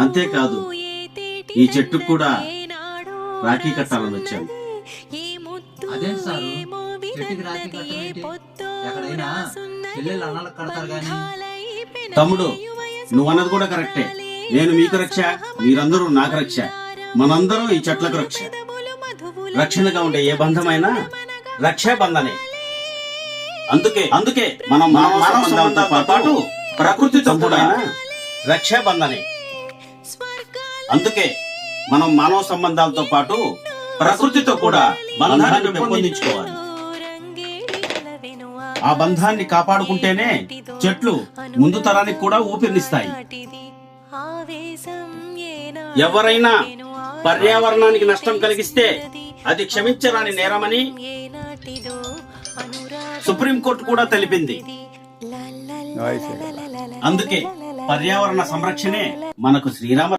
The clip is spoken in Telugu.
అంతేకాదు ఈ చెట్టుకు కూడా రాఖీ కట్టాలని వచ్చాను. అదేంటి సారు చెట్టుకి రాఖీ కట్టడం ఏంటి? ఎక్కడైనా చెల్లెళ్ళు అన్నలకు కడతారు గాని. తమ్ముడు, నువ్వన్నది కూడా కరెక్టే. నేను మీకు రక్ష, మీరందరూ నాకు రక్ష, మనందరం ఈ చెట్లకు రక్ష. రక్షణగా ఉండే ఏ బంధమైనా రక్షాబంధనే. అందుకే మనం మానవ సంబంధాలతో పాటు ప్రకృతితో కూడా రక్షాబంధనే. అందుకే మనం మానవ సంబంధాలతో పాటు ప్రకృతితో కూడా బంధాన్ని పెంపొందించుకోవాలి. ఆ బంధాన్ని కాపాడుకుంటేనే చెట్లు ముందు తరానికి కూడా ఊపిరినిస్తాయి. ఎవరైనా పర్యావరణానికి నష్టం కలిగిస్తే అది క్షమించరాని నేరమని సుప్రీంకోర్టు కూడా తెలిపింది. అందుకే పర్యావరణ సంరక్షణే మనకు శ్రీరామ